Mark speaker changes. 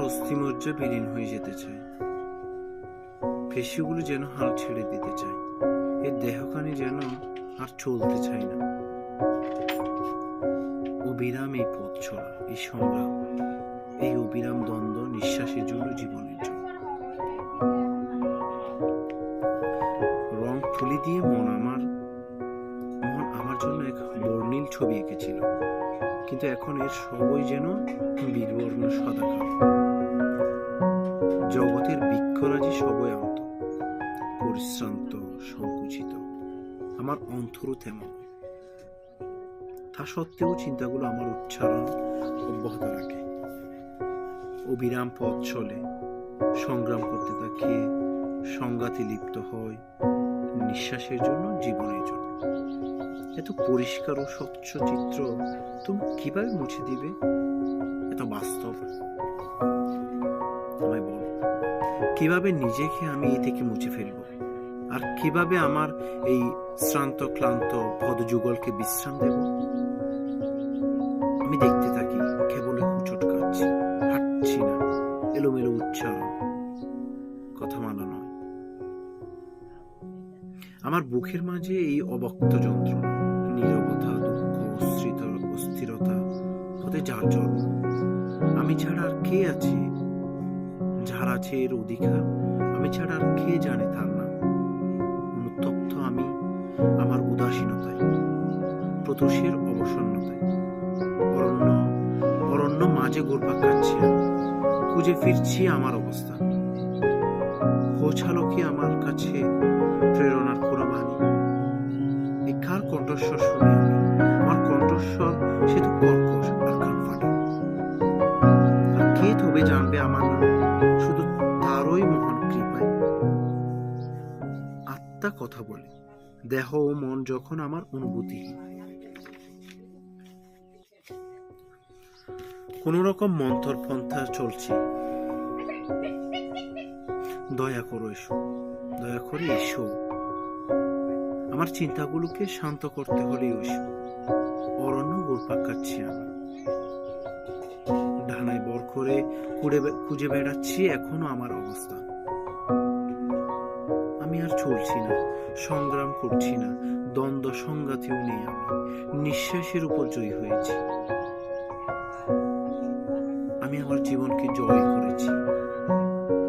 Speaker 1: অস্থিমজ্জা বিলীন হয়ে যেতে চায়, পেশিগুলো যেন হাল ছেড়ে দিতে চায়, এই দেহখানি যেন আর চলতে চায় না। অবিরাম এই পথ চলা, এই সংগ্রাম, এই অবিরাম দ্বন্দ্ব, নিঃশ্বাসের জন্য, জীবনের জন্য। রং তুলি দিয়ে মন আমার জন্য এক বর্ণিল ছবি এঁকেছিল, কিন্তু এখন এর সবই যেন বিবর্ণ সদাকার। জগতের বৃক্ষরাজি সবই আন্ত, পরিশ্রান্ত, সংকুচিত। আমার অন্তরও তেমন। তা সত্ত্বেও চিন্তাগুলো আমার উচ্চারণ অব্যাহত রাখে। অবিরাম পথ চলে, সংগ্রাম করতে থাকে, সংঘাতে লিপ্ত হয়, নিঃশ্বাসের জন্য, জীবনের জন্য। এত পরিষ্কার ও স্বচ্ছ চিত্র তুমি কিভাবে মুছে দিবে? এত বাস্তব। আমায় বল, কিভাবে নিজেকে আমি এই থেকে মুছে ফেলবো? আর কিভাবে আমার এই শ্রান্ত ক্লান্ত পদযুগলকে বিশ্রাম দেব? আমি দেখতে থাকি, কেবল হুঁচট খাচ্ছি, হাঁটছি না, এলোমেলো উচ্চারণ, কথা মানা নয়। আমার বুকের মাঝে এই অবক্ত যন্ত্রণা, নীরবতা, দুঃখ, অস্থিরতা, হতে যার জন্ম। আমি ছাড়া আর কে আছে? যার আছে এর অধিকার, আমি ছাড়া আর কে জানে তার নাম? অনুতপ্ত আমি আমার উদাসীনতায়, প্রত্যুষের অবসন্নতায়। অরণ্য মাঝে ঘুরপাক খাচ্ছি, খুঁজে ফিরছি আমার অবস্থা। পৌঁছালো কি আমার কাছে প্রেরণার কোনো বাণী? এই কার কণ্ঠস্বর শুনি আমি? আমার কণ্ঠস্বর সে তো কর্কশ আর কান ফাটা। আর কে তবে জানবে আমার নাম? শুধু তারই মহান কৃপায়। আত্মা কথা বলে, দেহ ও মন যখন আমার অনুভূতিহীন। কোন রকম মন্থর পন্থা চলছি। দয়া করো এসো, দয়া করে এসো। আমার চিন্তাগুলোকে শান্ত করতে হলে এসো। অরণ্য ঘুরপাক খাচ্ছি আমি, ডানায় বর করে খুঁজে বেড়াচ্ছি এখনো আমার অবস্থা। আমি আর চলছি না, সংগ্রাম করছি না, দ্বন্দ্ব সংঘাতেও নেই আমি। নিঃশ্বাসের উপর জয়ী হয়েছি। আমি আমার জীবনকে জয় করেছি।